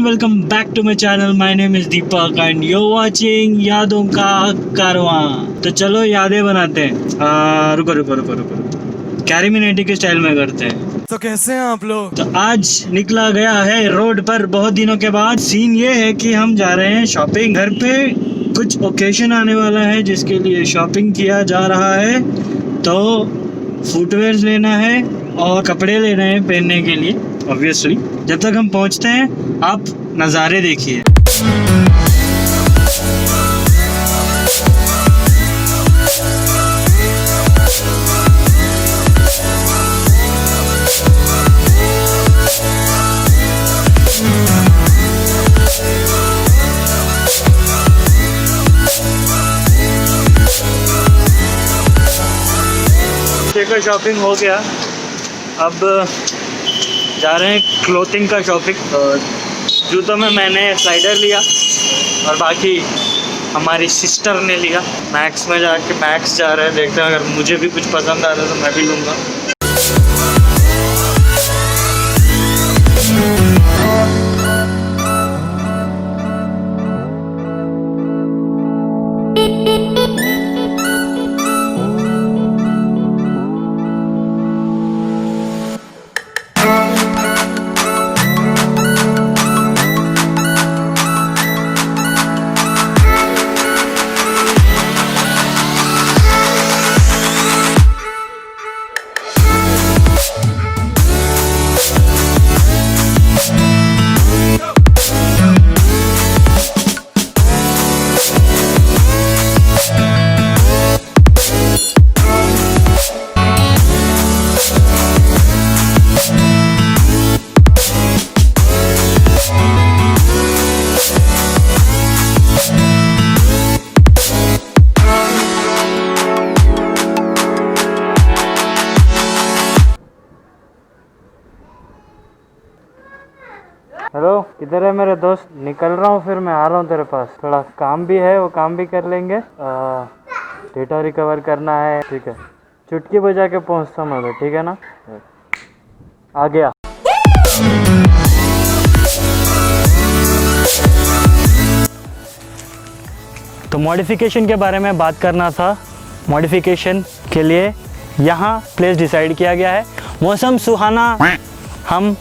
Welcome back to my channel. My name is Deepak and you watching यादों का कारवां। तो चलो यादें बनाते हैं। रुको रुको रुको रुको, कैरीमिनेटी के स्टाइल में करते हैं। तो कैसे हैं आप लोग? तो आज निकला गया है रोड पर बहुत दिनों के बाद। सीन ये है कि हम जा रहे हैं शॉपिंग। घर पे कुछ ओकेशन आने वाला है जिसके लिए शॉपिंग किया जा रहा है। तो फुटवेयर्स लेना है और कपड़े लेने हैं पहनने के लिए ऑब्वियसली। जब तक हम पहुंचते हैं आप नज़ारे देखिए। देखो शॉपिंग हो गया, अब जा रहे हैं क्लोथिंग का शॉपिंग। जूतों में मैंने स्लाइडर लिया और बाकी हमारी सिस्टर ने लिया। मैक्स में जाके मैक्स जा रहे हैं, देखते हैं अगर मुझे भी कुछ पसंद आता है तो मैं भी लूँगा। हेलो, किधर है मेरे दोस्त? निकल रहा हूँ, फिर मैं आ रहा हूँ तेरे पास। थोड़ा काम भी है, वो काम भी कर लेंगे। डेटा रिकवर करना है, ठीक है। चुटकी बजा के पहुँचता हूँ मैं, ठीक है ना? आ गया। तो मॉडिफिकेशन के बारे में बात करना था। मॉडिफिकेशन के लिए यहाँ प्लेस डिसाइड किया गया है। मौसम सुहाना, हम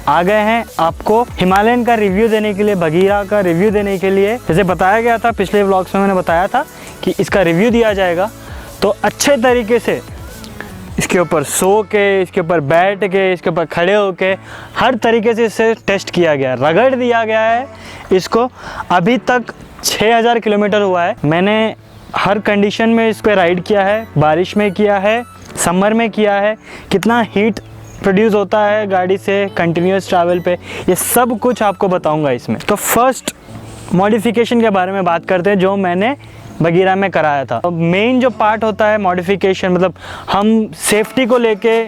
आ गए हैं आपको हिमालयन का रिव्यू देने के लिए, बगीरा का रिव्यू देने के लिए। जैसे बताया गया था पिछले व्लॉग्स में, मैंने बताया था कि इसका रिव्यू दिया जाएगा। तो अच्छे तरीके से इसके ऊपर सो के, इसके ऊपर बैठ के, इसके ऊपर खड़े होके हर तरीके से इसे टेस्ट किया गया, रगड़ दिया गया है इसको। अभी तक 6000 किलोमीटर हुआ है। मैंने हर कंडीशन में इस पर राइड किया है, बारिश में किया है, समर में किया है। कितना हीट प्रोड्यूस होता है गाड़ी से कंटिन्यूस ट्रैवल पे, ये सब कुछ आपको बताऊंगा इसमें। तो फर्स्ट मॉडिफिकेशन के बारे में बात करते हैं जो मैंने बगीरा में कराया था। तो मेन जो पार्ट होता है मॉडिफिकेशन, मतलब हम सेफ्टी को लेके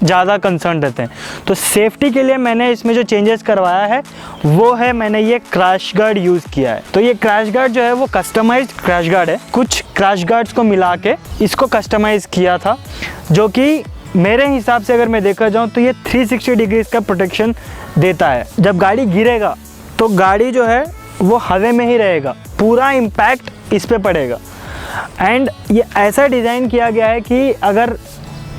ज़्यादा कंसर्न रहते हैं। तो सेफ्टी के लिए मैंने इसमें जो चेंजेस करवाया है वो है, मैंने ये क्रैश गार्ड यूज़ किया है। तो ये क्रैश गार्ड जो है वो कस्टमाइज्ड क्रैश गार्ड है। कुछ क्रैश गार्ड्स को मिला के इसको कस्टमाइज़ किया था, जो कि मेरे हिसाब से अगर मैं देखा जाऊँ तो ये 360 डिग्रीज का प्रोटेक्शन देता है। जब गाड़ी गिरेगा तो गाड़ी जो है वो हवा में ही रहेगा, पूरा इम्पैक्ट इस पे पड़ेगा। एंड ये ऐसा डिज़ाइन किया गया है कि अगर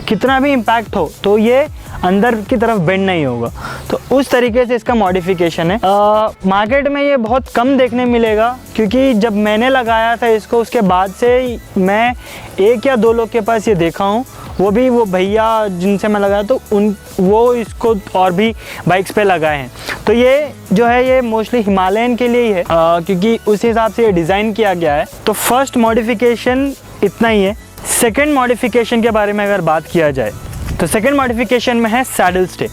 कितना भी इम्पैक्ट हो तो ये अंदर की तरफ बेंड नहीं होगा। तो उस तरीके से इसका मॉडिफिकेशन है। मार्केट में ये बहुत कम देखने मिलेगा, क्योंकि जब मैंने लगाया था इसको उसके बाद से मैं 1 या 2 लोग के पास ये देखा हूँ, वो भी वो भैया जिनसे मैं लगाया तो वो इसको और भी बाइक्स पे लगाए हैं। तो ये जो है ये मोस्टली हिमालयन के लिए ही है, क्योंकि उस हिसाब से ये डिज़ाइन किया गया है। तो फर्स्ट मॉडिफिकेशन इतना ही है। सेकंड मॉडिफिकेशन के बारे में अगर बात किया जाए तो सेकंड मॉडिफिकेशन में है सैडल स्टे।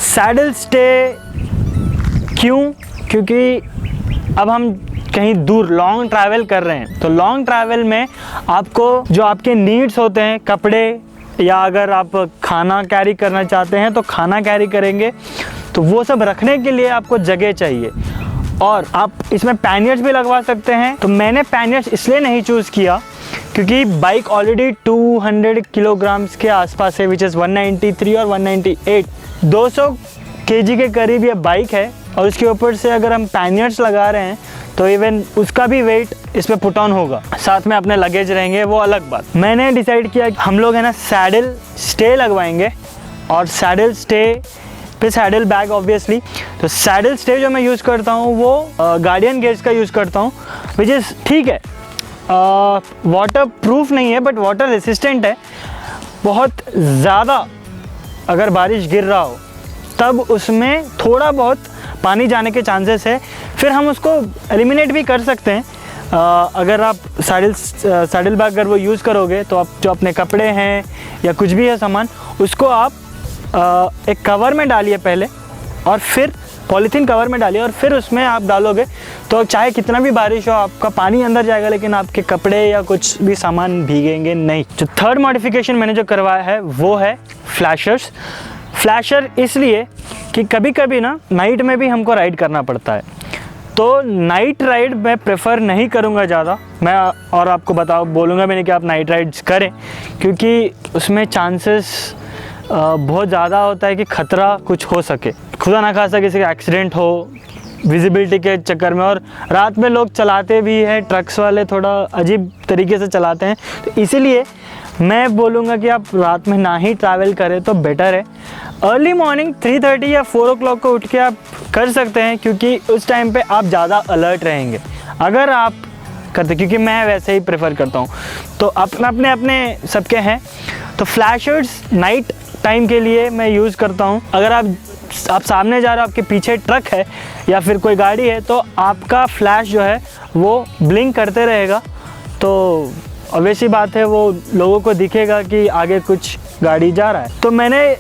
सैडल स्टे क्यों? क्योंकि अब हम कहीं दूर लॉन्ग ट्रैवल कर रहे हैं, तो लॉन्ग ट्रैवल में आपको जो आपके नीड्स होते हैं, कपड़े या अगर आप खाना कैरी करना चाहते हैं तो खाना कैरी करेंगे, तो वो सब रखने के लिए आपको जगह चाहिए। और आप इसमें पैनियर्स भी लगवा सकते हैं। तो मैंने पैनियर्स इसलिए नहीं चूज़ किया क्योंकि बाइक ऑलरेडी 200 किलोग्राम्स के आसपास है, विच इज़ 193 और 198। 200 kg के करीब ये बाइक है और उसके ऊपर से अगर हम पैनियर्स लगा रहे हैं तो इवन उसका भी वेट इस पे पुट ऑन होगा। साथ में अपने लगेज रहेंगे, वो अलग बात। मैंने डिसाइड किया कि हम लोग है ना सैडल स्टे लगवाएंगे और सैडल स्टे पे सैडल बैग ऑब्वियसली। तो सैडल स्टे जो मैं यूज़ करता हूँ वो गार्डियन गेज का यूज़ करता हूँ, विच इज़ ठीक है, वाटर प्रूफ नहीं है बट वाटर रेसिस्टेंट है। बहुत ज़्यादा अगर बारिश गिर रहा हो तब उसमें थोड़ा बहुत पानी जाने के चांसेस है, फिर हम उसको एलिमिनेट भी कर सकते हैं। अगर आप सैडल बैग अगर वो यूज़ करोगे तो आप जो अपने कपड़े हैं या कुछ भी है सामान, उसको आप एक कवर में डालिए पहले और फिर पॉलीथीन कवर में डालिए और फिर उसमें आप डालोगे तो चाहे कितना भी बारिश हो आपका पानी अंदर जाएगा लेकिन आपके कपड़े या कुछ भी सामान भीगेंगे नहीं। जो थर्ड मॉडिफिकेशन मैंने जो करवाया है वो है फ्लैशर्स। फ्लैशर इसलिए कि कभी कभी ना नाइट में भी हमको राइड करना पड़ता है, तो नाइट राइड मैं प्रेफर नहीं करूँगा ज़्यादा। मैं और आपको बोलूँगा मैंने कि आप नाइट राइड्स करें, क्योंकि उसमें चांसेस बहुत ज़्यादा होता है कि ख़तरा कुछ हो सके, खुदा ना खासा किसी का एक्सीडेंट हो विजिबिलिटी के चक्कर में। और रात में लोग चलाते भी हैं, ट्रक्स वाले थोड़ा अजीब तरीके से चलाते हैं, तो इसीलिए मैं बोलूँगा कि आप रात में ना ही ट्रैवल करें तो बेटर है। अर्ली मॉर्निंग 3:30 या 4 o'clock को उठ के आप कर सकते हैं, क्योंकि उस टाइम पे आप ज़्यादा अलर्ट रहेंगे अगर आप करते, क्योंकि मैं वैसे ही प्रेफर करता हूँ। तो अपने अपने सबके हैं। तो फ्लैशर्स नाइट टाइम के लिए मैं यूज़ करता हूँ। अगर आप सामने जा रहे हो, आपके पीछे ट्रक है या फिर कोई गाड़ी है, तो आपका फ्लैश जो है वो ब्लिंक करते रहेगा, तो ऑब्वियस ही बात है वो लोगों को दिखेगा कि आगे कुछ गाड़ी जा रहा है। तो मैंने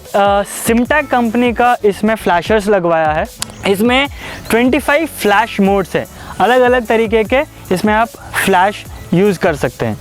सिमटेक कंपनी का इसमें फ्लैशर्स लगवाया है। इसमें 25 फ्लैश मोड्स है, अलग अलग तरीके के इसमें आप फ्लैश यूज़ कर सकते हैं।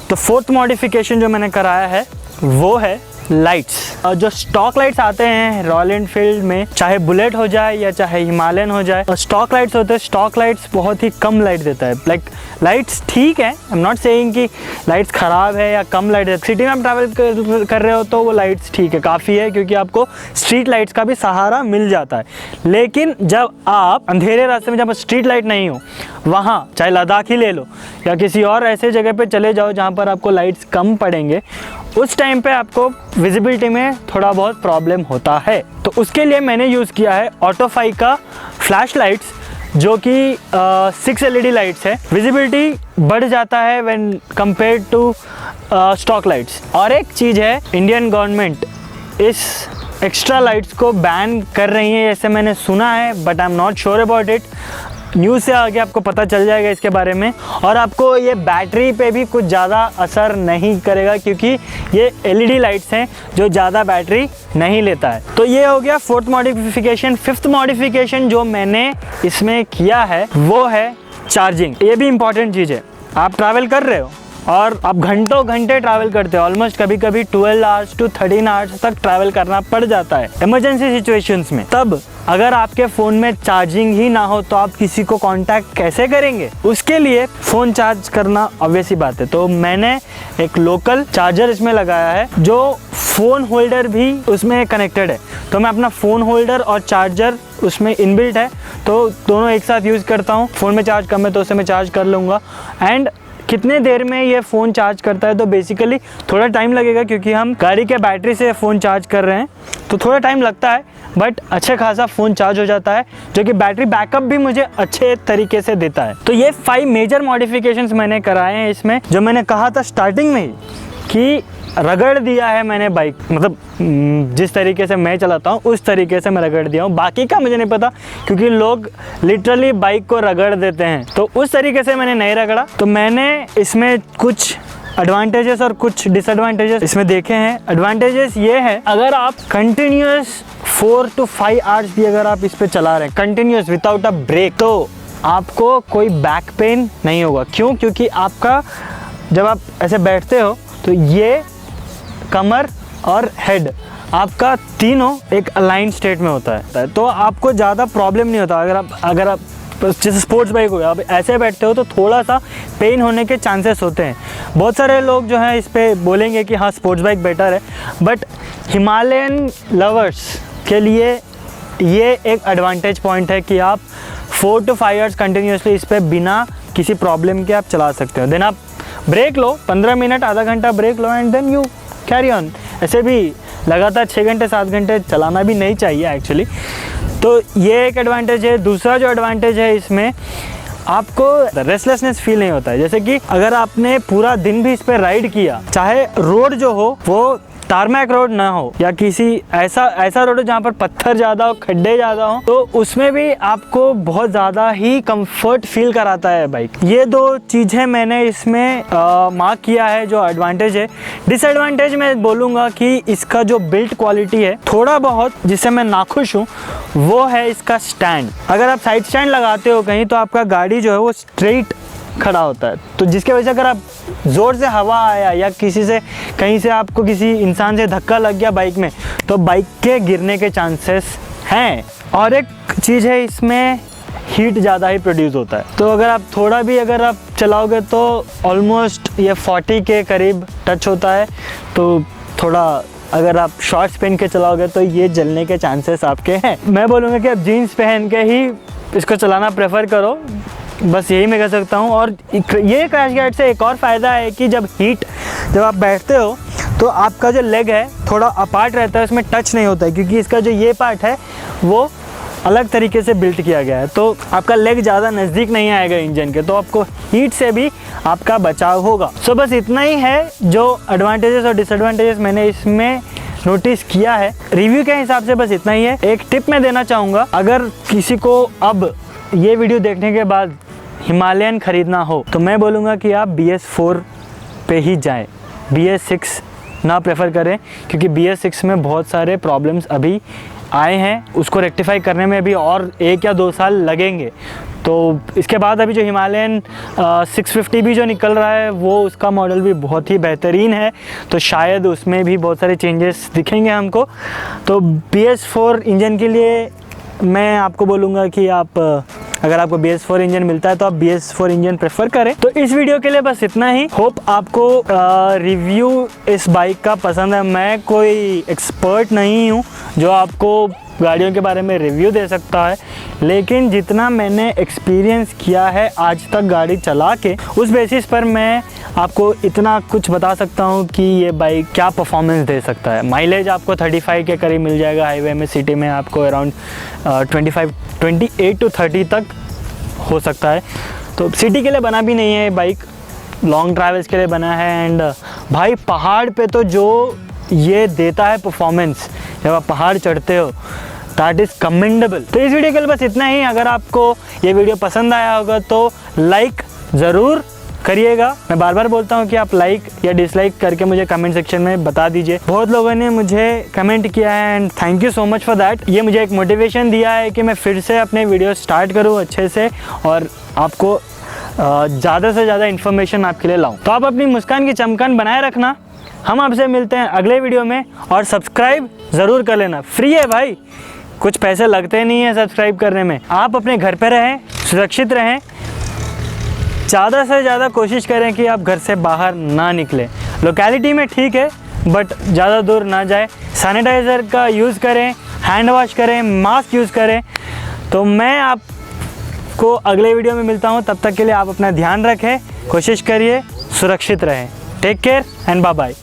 तो फोर्थ मॉडिफिकेशन जो मैंने कराया है वो है लाइट्स। जो स्टॉक लाइट्स आते हैं रॉयल एनफील्ड में, चाहे बुलेट हो जाए या चाहे हिमालयन हो जाए, और स्टॉक लाइट्स होते हैं, स्टॉक लाइट्स बहुत ही कम लाइट देता है। लाइक लाइट्स ठीक है, आई एम नॉट सेइंग कि लाइट्स ख़राब है या कम लाइट है। सिटी में आप ट्रैवल कर रहे हो तो वो लाइट्स ठीक है, काफ़ी है, क्योंकि आपको स्ट्रीट लाइट्स का भी सहारा मिल जाता है। लेकिन जब आप अंधेरे रास्ते में, जब स्ट्रीट लाइट नहीं हो, वहाँ चाहे लद्दाख ही ले लो या किसी और ऐसे जगह पे चले जाओ जहाँ पर आपको लाइट्स कम पड़ेंगे, उस टाइम पे आपको विजिबिलिटी में थोड़ा बहुत प्रॉब्लम होता है। तो उसके लिए मैंने यूज़ किया है ऑटोफाई का फ्लैश लाइट्स, जो कि 6 LED लाइट्स है। विजिबिलिटी बढ़ जाता है when compare to stock lights. और एक चीज़ है, इंडियन गवर्नमेंट इस एक्स्ट्रा लाइट्स को बैन कर रही है, ऐसे मैंने सुना है, but I am not sure about it. News से आगे आपको पता चल जाएगा इसके बारे में। और आपको ये बैटरी पे भी कुछ ज़्यादा असर नहीं करेगा, क्योंकि ये LED लाइट्स हैं जो ज़्यादा बैटरी नहीं लेता है। तो ये हो गया फोर्थ मॉडिफिकेशन। फिफ्थ मॉडिफिकेशन जो मैंने इसमें किया है वो है चार्जिंग। ये भी इंपॉर्टेंट चीज़ है। आप ट्रैवल कर रहे हो और आप घंटों घंटे ट्रैवल करते हो, ऑलमोस्ट कभी कभी 12 आवर्स to 13 आवर्स तक ट्रैवल करना पड़ जाता है इमरजेंसी सिचुएशंस में। तब अगर आपके फ़ोन में चार्जिंग ही ना हो तो आप किसी को कांटेक्ट कैसे करेंगे? उसके लिए फ़ोन चार्ज करना ऑब्वियस ही बात है। तो मैंने एक लोकल चार्जर इसमें लगाया है, जो फ़ोन होल्डर भी उसमें कनेक्टेड है। तो मैं अपना फ़ोन होल्डर और चार्जर उसमें इनबिल्ट है, तो दोनों एक साथ यूज़ करता हूँ। फ़ोन में चार्ज कम है तो उसे मैं चार्ज कर लूँगा। एंड कितने देर में ये फ़ोन चार्ज करता है, तो बेसिकली थोड़ा टाइम लगेगा, क्योंकि हम गाड़ी के बैटरी से फ़ोन चार्ज कर रहे हैं तो थोड़ा टाइम लगता है, बट अच्छे खासा फ़ोन चार्ज हो जाता है, जो कि बैटरी बैकअप भी मुझे अच्छे तरीके से देता है। तो ये 5 मेजर मॉडिफिकेशंस मैंने कराए हैं इसमें, जो मैंने कहा था स्टार्टिंग में ही कि रगड़ दिया है मैंने बाइक, मतलब जिस तरीके से मैं चलाता हूँ उस तरीके से मैं रगड़ दिया हूँ। बाकी का मुझे नहीं पता, क्योंकि लोग लिटरली बाइक को रगड़ देते हैं, तो उस तरीके से मैंने नहीं रगड़ा। तो मैंने इसमें कुछ एडवांटेजेस और कुछ डिसएडवांटेजेस इसमें देखे हैं। एडवांटेजेस ये है, अगर आप कंटिन्यूस 4 to 5 आवर्स भी अगर आप इस पर चला रहे हैं कंटिन्यूस विदाउट अ ब्रेक, तो आपको कोई बैक पेन नहीं होगा। क्यों? क्योंकि आपका जब आप ऐसे बैठते हो तो ये कमर और हेड आपका तीनों एक अलाइन स्टेट में होता है, तो आपको ज़्यादा प्रॉब्लम नहीं होता। अगर आप जैसे स्पोर्ट्स बाइक हो गया, आप ऐसे बैठते हो तो थोड़ा सा पेन होने के चांसेस होते हैं। बहुत सारे लोग जो हैं इस पे बोलेंगे कि हाँ स्पोर्ट्स बाइक बेटर है, बट हिमालयन लवर्स के लिए ये एक एडवांटेज पॉइंट है कि आप 4 to 5 आवर्स कंटिन्यूसली इस पर बिना किसी प्रॉब्लम के आप चला सकते हो। देन आप ब्रेक लो, 15 मिनट आधा घंटा ब्रेक लो and then you carry on. ऐसे भी लगातार 6 घंटे 7 घंटे चलाना भी नहीं चाहिए एक्चुअली। तो ये एक एडवांटेज है। दूसरा जो एडवांटेज है इसमें, आपको रेस्टलेसनेस फील नहीं होता है। जैसे कि अगर आपने पूरा दिन भी इस पर राइड किया, चाहे रोड जो हो वो टारमैक रोड ना हो या किसी ऐसा रोड हो जहाँ पर पत्थर ज़्यादा हो, खड्डे ज़्यादा हो, तो उसमें भी आपको बहुत ज़्यादा ही कंफर्ट फील कराता है बाइक। ये 2 चीज़ें मैंने इसमें मार्क किया है जो एडवांटेज है। डिसएडवांटेज मैं बोलूँगा कि इसका जो बिल्ट क्वालिटी है थोड़ा बहुत जिससे मैं नाखुश हूँ, वो है इसका स्टैंड। अगर आप साइड स्टैंड लगाते हो कहीं तो आपका गाड़ी जो है वो स्ट्रेट खड़ा होता है, तो जिसके वजह से अगर आप ज़ोर से हवा आया या किसी से कहीं से आपको किसी इंसान से धक्का लग गया बाइक में, तो बाइक के गिरने के चांसेस हैं। और एक चीज़ है, इसमें हीट ज़्यादा ही प्रोड्यूस होता है। तो अगर आप थोड़ा भी अगर आप चलाओगे तो ऑलमोस्ट ये 40 के करीब टच होता है। तो थोड़ा अगर आप शॉर्ट्स पहन के चलाओगे तो ये जलने के चांसेस आपके हैं। मैं बोलूँगा कि आप जीन्स पहन के ही इसको चलाना प्रेफर करो, बस यही मैं कह सकता हूँ। और ये क्रैश गार्ड से एक और फ़ायदा है कि जब आप बैठते हो तो आपका जो लेग है थोड़ा अपार्ट रहता है, उसमें टच नहीं होता है, क्योंकि इसका जो ये पार्ट है वो अलग तरीके से बिल्ट किया गया है। तो आपका लेग ज़्यादा नज़दीक नहीं आएगा इंजन के, तो आपको हीट से भी आपका बचाव होगा। सो बस इतना ही है जो एडवांटेजेस और डिसएडवांटेजेस मैंने इसमें नोटिस किया है। रिव्यू के हिसाब से बस इतना ही है। एक टिप मैं देना चाहूँगा, अगर किसी को अब ये वीडियो देखने के बाद हिमालयन ख़रीदना हो तो मैं बोलूँगा कि आप BS4 पे ही जाएं, BS6 ना प्रेफर करें, क्योंकि BS6 में बहुत सारे प्रॉब्लम्स अभी आए हैं। उसको रेक्टिफाई करने में भी और 1 या 2 साल लगेंगे। तो इसके बाद अभी जो हिमालयन 650 भी जो निकल रहा है वो उसका मॉडल भी बहुत ही बेहतरीन है, तो शायद उसमें भी बहुत सारे चेंजेस दिखेंगे हमको। तो BS4 इंजन के लिए मैं आपको बोलूँगा कि आप अगर आपको BS4 इंजन मिलता है तो आप BS4 इंजन प्रेफर करें। तो इस वीडियो के लिए बस इतना ही। होप आपको रिव्यू इस बाइक का पसंद है। मैं कोई एक्सपर्ट नहीं हूँ जो आपको गाड़ियों के बारे में रिव्यू दे सकता है, लेकिन जितना मैंने एक्सपीरियंस किया है आज तक गाड़ी चला के, उस बेसिस पर मैं आपको इतना कुछ बता सकता हूँ कि ये बाइक क्या परफॉर्मेंस दे सकता है। माइलेज आपको 35 के करीब मिल जाएगा हाईवे में, सिटी में आपको अराउंड 28 to 30 तक हो सकता है। तो सिटी के लिए बना भी नहीं है बाइक, लॉन्ग ट्रैवल्स के लिए बना है। एंड भाई पहाड़ पे तो जो ये देता है परफॉर्मेंस जब आप पहाड़ चढ़ते हो, दैट इज़ कमेंडेबल। तो इस वीडियो के लिए बस इतना ही। अगर आपको ये वीडियो पसंद आया होगा तो लाइक ज़रूर करिएगा। मैं बार बार बोलता हूँ कि आप लाइक या डिसलाइक करके मुझे कमेंट सेक्शन में बता दीजिए। बहुत लोगों ने मुझे कमेंट किया है and thank you so much for that. ये मुझे एक मोटिवेशन दिया है कि मैं फिर से अपने वीडियो स्टार्ट करूँ अच्छे से और आपको ज़्यादा से ज़्यादा इन्फॉर्मेशन आपके लिए लाऊं। तो आप अपनी मुस्कान की चमकान बनाए रखना। हम आपसे मिलते हैं अगले वीडियो में, और सब्सक्राइब ज़रूर कर लेना, फ्री है भाई, कुछ पैसे लगते नहीं हैं सब्सक्राइब करने में। आप अपने घर पे रहें, सुरक्षित रहें, ज़्यादा से ज़्यादा कोशिश करें कि आप घर से बाहर ना निकलें। लोकेलिटी में ठीक है बट ज़्यादा दूर ना जाए। सैनिटाइज़र का यूज़ करें, हैंड वॉश करें, मास्क यूज़ करें। तो मैं आपको अगले वीडियो में मिलता हूँ, तब तक के लिए आप अपना ध्यान रखें, कोशिश करिए, सुरक्षित रहें। Take care and bye bye.